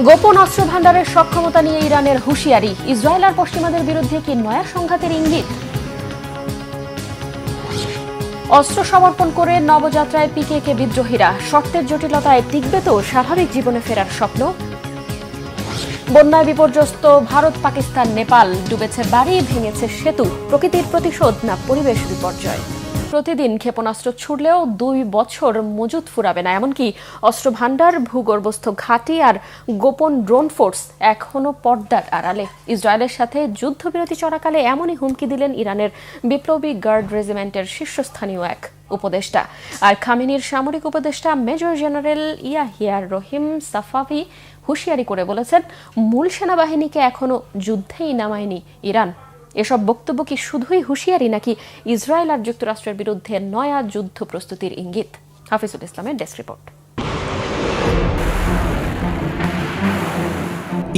গোপন অস্ত্র ভান্ডারের সক্ষমতা নিয়ে ইরানের হুঁশিয়ারি, ইসরায়েল আর পশ্চিমাদের বিরুদ্ধে কি নয়া সংঘাতের ইঙ্গিত? অস্ত্র সমর্পণ করে নবযাত্রায় পিকেকে বিদ্রোহীরা, শর্তের জটিলতায় টিকবে তো স্বাভাবিক জীবনে ফেরার স্বপ্ন? বন্যায় বিপর্যস্ত ভারত, পাকিস্তান, নেপাল, ডুবেছে বাড়ি, ভেঙেছে সেতু, প্রকৃতির প্রতিশোধ না পরিবেশ বিপর্যয়? প্রতিদিন ক্ষেপণাস্ত্র ছুড়লেও 2 বছর মজুত ফুরাবে না, এমনকি অস্ত্র ভান্ডার, ভূগর্ভস্থ ঘাঁটি আর গোপন ড্রোন ফোর্স এখনো পর্দার আড়ালে। ইসরায়েলের সাথে যুদ্ধবিরতি চলাকালে এমনই হুমকি দিলেন ইরানের বিপ্লবী গার্ড রেজিমেন্টের শীর্ষস্থানীয় এক উপদেষ্টা। আর খামেনির সামরিক উপদেষ্টা মেজর জেনারেল ইয়াহিয়া রহিম সাফাভি হুঁশিয়ারি করে বলেছেন, মূল সেনাবাহিনীকে এখনো যুদ্ধেই নামায়নি ইরান। এসব বক্তব্য কি শুধুই হুঁশিয়ারি, নাকি ইসরায়েল আর যুক্তরাষ্ট্রের বিরুদ্ধে নয়া যুদ্ধ প্রস্তুতির ইঙ্গিত? হাফিজুল ইসলামের ডেস্ক রিপোর্ট।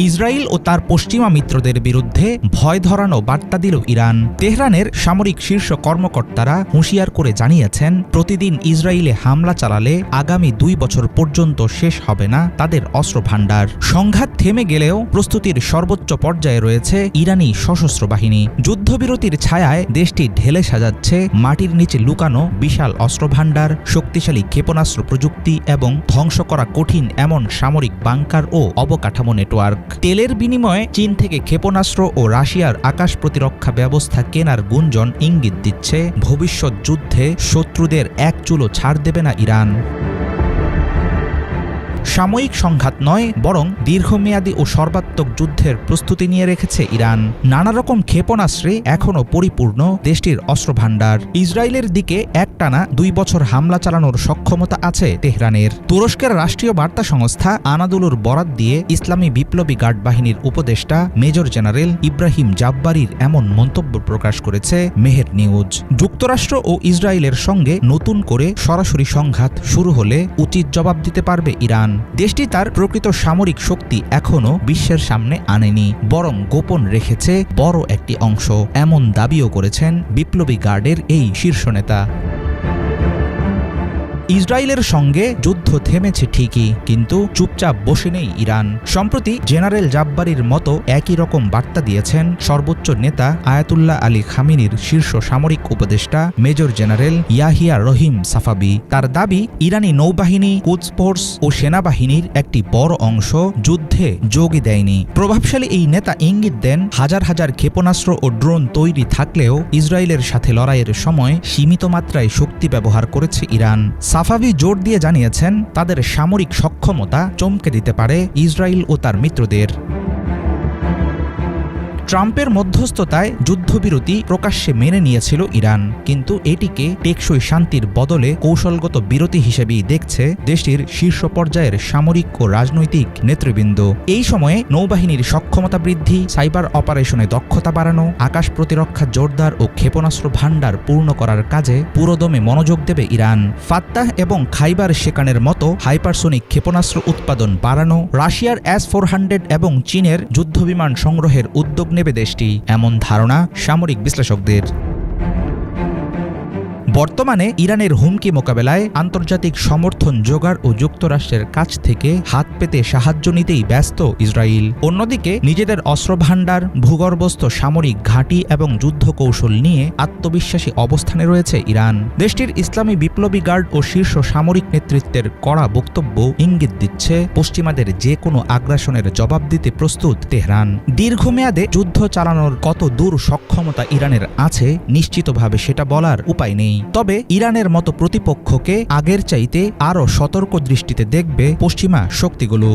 ইসরায়েল ও তার পশ্চিমা মিত্রদের বিরুদ্ধে ভয় ধরানো বার্তা দিল ইরান। তেহরানের সামরিক শীর্ষ কর্মকর্তারা হুঁশিয়ার করে জানিয়েছেন, প্রতিদিন ইসরায়েলে হামলা চালালে আগামী 2 বছর পর্যন্ত শেষ হবে না তাদের অস্ত্র ভান্ডার। সংঘাত থেমে গেলেও প্রস্তুতির সর্বোচ্চ পর্যায়ে রয়েছে ইরানি সশস্ত্র বাহিনী। যুদ্ধবিরতির ছায়ায় দেশটি ঢেলে সাজাচ্ছে মাটির নিচে লুকানো বিশাল অস্ত্র ভান্ডার, শক্তিশালী ক্ষেপণাস্ত্র প্রযুক্তি এবং ধ্বংস করা কঠিন এমন সামরিক বাংকার ও অবকাঠামো নেটওয়ার্ক। তেলের বিনিময়ে চীন থেকে ক্ষেপণাস্ত্র ও রাশিয়ার আকাশ প্রতিরক্ষা ব্যবস্থা কেনার গুঞ্জন ইঙ্গিত দিচ্ছে, ভবিষ্যৎ যুদ্ধে শত্রুদের এক চুলও ছাড় দেবে না ইরান। সাময়িক সংঘাত নয়, বরং দীর্ঘমেয়াদী ও সর্বাত্মক যুদ্ধের প্রস্তুতি নিয়ে রেখেছে ইরান। নানা রকম ক্ষেপণাস্ত্রে এখনও পরিপূর্ণ দেশটির অস্ত্র ভান্ডার। ইসরায়েলের দিকে একটানা 2 বছর হামলা চালানোর সক্ষমতা আছে তেহরানের। তুরস্কের রাষ্ট্রীয় বার্তা সংস্থা আনাদুলুর বরাত দিয়ে ইসলামী বিপ্লবী গার্ড বাহিনীর উপদেষ্টা মেজর জেনারেল ইব্রাহিম জাব্বারির এমন মন্তব্য প্রকাশ করেছে মেহের নিউজ। যুক্তরাষ্ট্র ও ইসরায়েলের সঙ্গে নতুন করে সরাসরি সংঘাত শুরু হলে উচিত জবাব দিতে পারবে ইরান। দেশটি তার প্রকৃত সামরিক শক্তি এখনও বিশ্বের সামনে আনেনি, বরং গোপন রেখেছে বড় একটি অংশ, এমন দাবিও করেছেন বিপ্লবী গার্ডের এই শীর্ষ নেতা। ইসরায়েলের সঙ্গে যুদ্ধ থেমেছে ঠিকই, কিন্তু চুপচাপ বসে নেই ইরান। সম্প্রতি জেনারেল জাব্বারির মতো একই রকম বার্তা দিয়েছেন সর্বোচ্চ নেতা আয়াতুল্লাহ আলী খামেনির শীর্ষ সামরিক উপদেষ্টা মেজর জেনারেল ইয়াহিয়া রহিম সাফাভি। তার দাবি, ইরানি নৌবাহিনী, কুদস ফোর্স ও সেনাবাহিনীর একটি বড় অংশ যুদ্ধে যোগই দেয়নি। প্রভাবশালী এই নেতা ইঙ্গিত দেন, হাজার হাজার ক্ষেপণাস্ত্র ও ড্রোন তৈরি থাকলেও ইসরায়েলের সাথে লড়াইয়ের সময় সীমিত মাত্রায় শক্তি ব্যবহার করেছে ইরান। সাফাভি জোর দিয়ে জানিয়েছেন, তাদের সামরিক সক্ষমতা চমকে দিতে পারে ইসরায়েল ও তার মিত্রদের। ট্রাম্পের মধ্যস্থতায় যুদ্ধবিরতি প্রকাশ্যে মেনে নিয়েছিল ইরান, কিন্তু এটিকে টেকসই শান্তির বদলে কৌশলগত বিরতি হিসেবেই দেখছে দেশটির শীর্ষ পর্যায়ের সামরিক ও রাজনৈতিক নেতৃবৃন্দ। এই সময়ে নৌবাহিনীর সক্ষমতা বৃদ্ধি, সাইবার অপারেশনে দক্ষতা বাড়ানো, আকাশ প্রতিরক্ষা জোরদার ও ক্ষেপণাস্ত্র ভান্ডার পূর্ণ করার কাজে পুরোদমে মনোযোগ দেবে ইরান। ফাত্তাহ এবং খাইবার শেকানের মতো হাইপারসোনিক ক্ষেপণাস্ত্র উৎপাদন বাড়ানো, রাশিয়ার S-400 এবং চীনের যুদ্ধবিমান সংগ্রহের উদ্যোগ নেবে দেশটি, এমন ধারণা সামরিক বিশ্লেষকদের। বর্তমানে ইরানের হুমকি মোকাবেলায় আন্তর্জাতিক সমর্থন জোগাড় ও যুক্তরাষ্ট্রের কাছ থেকে হাত পেতে সাহায্য নিতেই ব্যস্ত ইসরায়েল। অন্যদিকে নিজেদের অস্ত্র ভান্ডার, ভূগর্ভস্থ সামরিক ঘাঁটি এবং যুদ্ধ কৌশল নিয়ে আত্মবিশ্বাসী অবস্থানে রয়েছে ইরান। দেশটির ইসলামী বিপ্লবী গার্ড ও শীর্ষ সামরিক নেতৃত্বের কড়া বক্তব্য ইঙ্গিত দিচ্ছে, পশ্চিমাদের যে কোনো আগ্রাসনের জবাব দিতে প্রস্তুত তেহরান। দীর্ঘমেয়াদে যুদ্ধ চালানোর কত দূর সক্ষমতা ইরানের আছে নিশ্চিতভাবে সেটা বলার উপায় নেই। তবে ইরানের মতো প্রতিপক্ষকে আগের চাইতে আরও সতর্ক দৃষ্টিতে দেখবে পশ্চিমা শক্তিগুলো।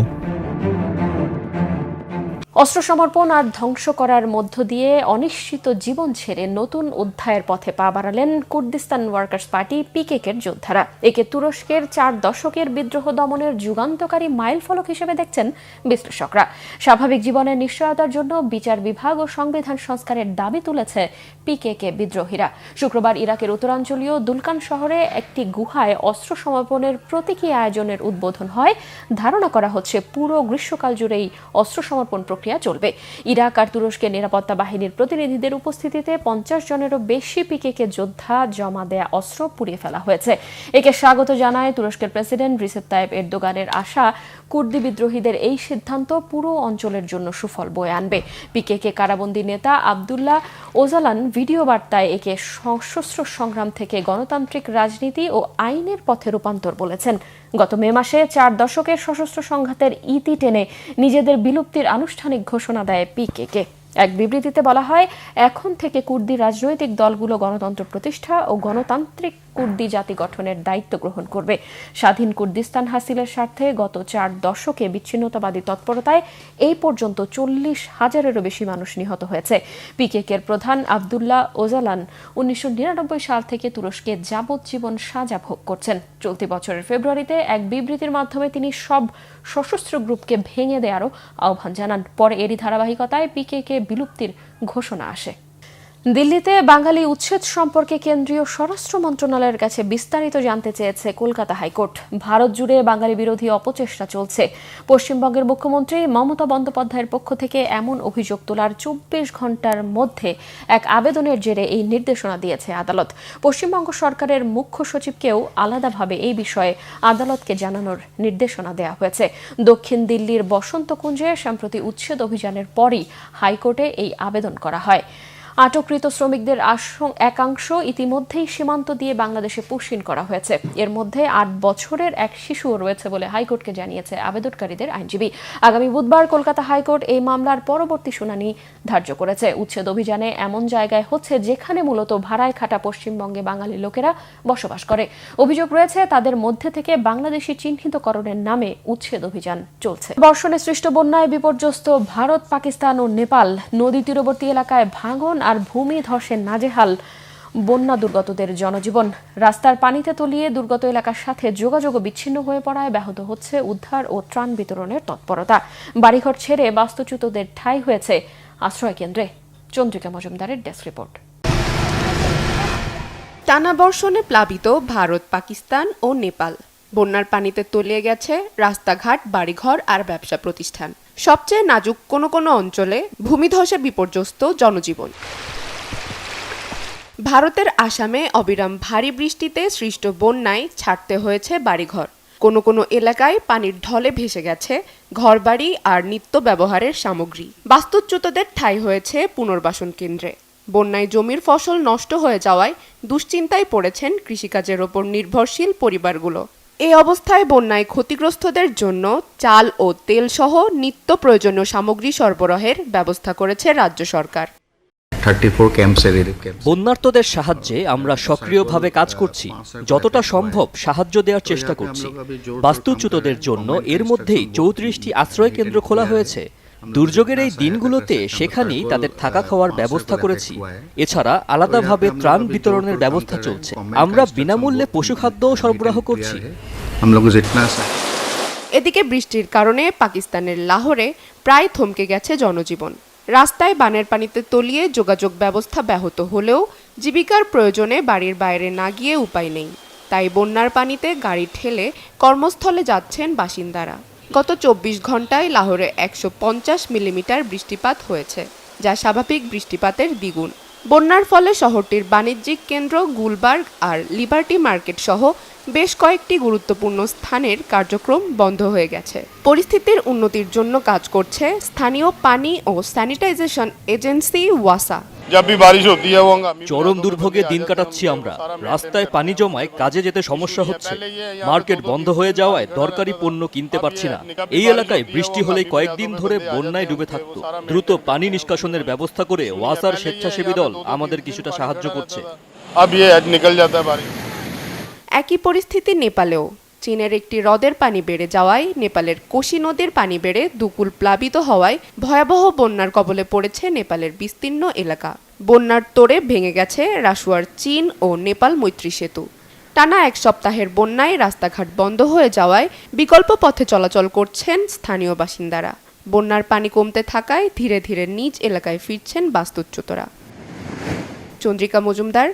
অস্ত্র সমর্পণ আর ধ্বংস করার মধ্য দিয়ে অনিশ্চিত জীবন ছেড়ে নতুন অধ্যায়ের পথে পা বাড়ালেন কুর্দিস্তান ওয়ার্কার্স পার্টি পিকেকের যোদ্ধারা। একে তুরস্কের 4 দশকের বিদ্রোহ দমনের যুগান্তকারী মাইলফলক হিসেবে দেখছেন বিশ্লেষকরা। স্বাভাবিক জীবনের নিশ্চয়তার জন্য বিচার বিভাগ ও সংবিধান সংস্কারের দাবি তুলেছে পিকেকে বিদ্রোহীরা। শুক্রবার ইরাকের উত্তরাঞ্চলীয় দুলকান শহরে একটি গুহায় অস্ত্র সমর্পণের প্রতীকী আয়োজনের উদ্বোধন হয়। ধারণা করা হচ্ছে পুরো গ্রীষ্মকাল জুড়েই অস্ত্র সমর্পণ প্রক্রিয়া চলবে। ইরাক আর তুরস্কের নিরাপত্তা বাহিনীর প্রতিনিধিদের উপস্থিতিতে 50 জনেরও বেশি পিকেকে যোদ্ধা জমা দেয়া অস্ত্র পুড়িয়ে ফেলা হয়েছে। একে স্বাগত জানায় তুরস্কের প্রেসিডেন্ট রিসেপ তাইপ এরদোগানের আশা কুর্দি বিদ্রোহীদের এই সিদ্ধান্ত পুরো অঞ্চলের জন্য সুফল বয়ে আনবে। পিকেকে কারাবন্দী নেতা আবদুল্লাহ ওজালান ভিডিও বার্তায় একে সশস্ত্র সংগ্রাম থেকে গণতান্ত্রিক রাজনীতি ও আইনের পথে রূপান্তর বলেছেন। গত মে মাসে 4 দশকের সশস্ত্র সংঘাতের ইতি টেনে নিজেদের বিলুপ্তির আনুষ্ঠানিক ঘোষণা দেয় পিকেকে। এক বিবৃতিতে বলা হয়, এখন থেকে কুর্দি রাজনৈতিক দলগুলো গণতন্ত্র প্রতিষ্ঠা ও গণতান্ত্রিক কুর্দি জাতি গঠনের দায়িত্ব গ্রহণ করবে। স্বাধীন কুর্দিস্তান হাসিলের স্বার্থে গত 4 দশকে বিচ্ছিন্নতাবাদী তৎপরতায় এই পর্যন্ত 40,000-এরও বেশি মানুষ নিহত হয়েছে। পিকেকের প্রধান আবদুল্লাহ ওজালান 1999 সাল থেকে তুরস্কে যাবজ্জীবন সাজা ভোগ করছেন। চলতি বছরের ফেব্রুয়ারিতে এক বিবৃতির মাধ্যমে তিনি সব সশস্ত্র গ্রুপকে ভেঙে দেওয়ারও আহ্বান জানান। পরে এরই ধারাবাহিকতায় পিকেকে বিলুপ্তির ঘোষণা আসে। দিল্লিতে বাঙালি উচ্ছেদ সম্পর্কে কেন্দ্রীয় স্বরাষ্ট্র মন্ত্রণালয়ের কাছে বিস্তারিত জানতে চেয়েছে কলকাতা হাইকোর্ট। ভারত জুড়ে বাঙালি বিরোধী অপচেষ্টা চলছে। পশ্চিমবঙ্গের মুখ্যমন্ত্রী মমতা বন্দ্যোপাধ্যায়ের পক্ষ থেকে এমন অভিযোগ তোলার 24 ঘন্টার মধ্যে এক আবেদনের জেরে এই নির্দেশনা দিয়েছে আদালত। পশ্চিমবঙ্গ সরকারের মুখ্য সচিবকেও আলাদাভাবে এই বিষয়ে আদালতকে জানানোর নির্দেশনা দেওয়া হয়েছে। দক্ষিণ দিল্লির বসন্তকুঞ্জে সম্প্রতি উচ্ছেদ অভিযানের পরই হাইকোর্টে এই আবেদন করা হয়। আটককৃত শ্রমিকদের একাংশ ইতিমধ্যেই সীমান্ত দিয়ে বাংলাদেশে পুশিন করা হয়েছে। এর মধ্যে 8 বছরের এক শিশুও রয়েছে বলে হাইকোর্টকে জানিয়েছে আবেদনকারীদের আইনজীবী। আগামী বুধবার কলকাতা হাইকোর্ট এই মামলার পরবর্তী শুনানি ধার্য করেছে। উচ্ছেদ অভিযানে এমন জায়গায় হচ্ছে যেখানে মূলত ভাড়ায় খাটা পশ্চিমবঙ্গে বাঙালি লোকেরা বসবাস করে। অভিযোগ রয়েছে তাদের মধ্যে থেকে বাংলাদেশি চিহ্নিতকরণের নামে উচ্ছেদ অভিযান চলছে। বর্ষণে সৃষ্ট বন্যায় বিপর্যস্ত ভারত, পাকিস্তান ও নেপাল। নদী তীরবর্তী এলাকায় ভাঙন আর ভূমি ধসে নাজেহাল বন্যা দুর্গতদের জনজীবন। রাস্তার পানিতে তলিয়ে দুর্গত এলাকার সাথে যোগাযোগ বিচ্ছিন্ন হয়ে পড়ায় ব্যাহত হচ্ছে উদ্ধার ও ত্রাণ বিতরণের তৎপরতা। বাড়িঘর ছেড়ে বাস্তুচ্যুতদের ঠাঁই হয়েছে আশ্রয় কেন্দ্রে। চন্দ্রিকা মজুমদারের ডেস্ক রিপোর্ট। টানা বর্ষণে প্লাবিত ভারত, পাকিস্তান ও নেপাল। বন্যার পানিতে তলিয়ে গেছে রাস্তাঘাট, বাড়িঘর আর ব্যবসা প্রতিষ্ঠান। সবচেয়ে নাজুক কোনো কোনো অঞ্চলে ভূমিধসে বিপর্যস্ত জনজীবন। ভারতের আসামে অবিরাম ভারী বৃষ্টিতে সৃষ্ট বন্যায় ছাড়তে হয়েছে বাড়িঘর। কোনো কোনো এলাকায় পানির ঢলে ভেসে গেছে ঘরবাড়ি আর নিত্য ব্যবহারের সামগ্রী। বাস্তুচ্যুতদের ঠাঁই হয়েছে পুনর্বাসন কেন্দ্রে। বন্যায় জমির ফসল নষ্ট হয়ে যাওয়ায় দুশ্চিন্তায় পড়েছেন কৃষিকাজের ওপর নির্ভরশীল পরিবারগুলো। এই অবস্থায় বন্যায় ক্ষতিগ্রস্তদের জন্য চাল ও তেল সহ নিত্য প্রয়োজনীয় সামগ্রী সরবরাহের ব্যবস্থা করেছে রাজ্য সরকার। বন্যার্তদের সাহায্যে আমরা সক্রিয়ভাবে কাজ করছি। যতটা সম্ভব সাহায্য দেওয়ার চেষ্টা করছি। বাস্তুচ্যুতদের জন্য এর মধ্যেই 34টি আশ্রয় কেন্দ্র খোলা হয়েছে। দুর্যোগের এই দিনগুলোতে সেখানেই তাদের থাকা খাওয়ার ব্যবস্থা করেছি। এছাড়া আলাদাভাবে ত্রাণ বিতরণের ব্যবস্থা চলছে। আমরা বিনামূল্যে পশুখাদ্যও সরবরাহ করছি। এদিকে বৃষ্টির কারণে পাকিস্তানের লাহোরে প্রায় থমকে গেছে জনজীবন। রাস্তায় বানের পানিতে তলিয়ে যোগাযোগ ব্যবস্থা ব্যাহত হলেও জীবিকার প্রয়োজনে বাড়ির বাইরে না গিয়ে উপায় নেই। তাই বন্যার পানিতে গাড়ি ঠেলে কর্মস্থলে যাচ্ছেন বাসিন্দারা। গত 24 ঘন্টায় লাহোরে 150 মিলিমিটার বৃষ্টিপাত হয়েছে, যা স্বাভাবিক বৃষ্টিপাতের দ্বিগুণ। বন্যার ফলে শহরটির বাণিজ্যিক কেন্দ্র গুলবার্গ আর লিবার্টি মার্কেট সহ বেশ কয়েকটি গুরুত্বপূর্ণ স্থানের কার্যক্রম বন্ধ হয়ে গেছে। পরিস্থিতির উন্নতির জন্য কাজ করছে স্থানীয় পানি ও স্যানিটাইজেশন এজেন্সি ওয়াসা। চরম দুর্ভোগে দিন কাটাচ্ছি আমরা। রাস্তায় পানি জমায় কাজে যেতে সমস্যা হচ্ছে। মার্কেট বন্ধ হয়ে যাওয়ায় দরকারি পণ্য কিনতে পারছি না। এই এলাকায় বৃষ্টি হলেই কয়েকদিন ধরে বন্যায় ডুবে থাকতো। দ্রুত পানি নিষ্কাশনের ব্যবস্থা করে ওয়াসার স্বেচ্ছাসেবী দল আমাদের কিছুটা সাহায্য করছে। একই পরিস্থিতি নেপালেও। চীনের একটি হ্রদের পানি বেড়ে যাওয়ায় নেপালের কোশি নদীর পানি বেড়ে দুকুল প্লাবিত হওয়ায় ভয়াবহ বন্যার কবলে পড়েছে নেপালের বিস্তীর্ণ এলাকা। বন্যার তোড়ে ভেঙে গেছে রাসুয়ার চীন ও নেপাল মৈত্রী সেতু। টানা 1 সপ্তাহের বন্যায় রাস্তাঘাট বন্ধ হয়ে যাওয়ায় বিকল্প পথে চলাচল করছেন স্থানীয় বাসিন্দারা। বন্যার পানি কমতে থাকায় ধীরে ধীরে নিজ এলাকায় ফিরছেন বাস্তুচ্যুতরা। চন্দ্রিকা মজুমদার।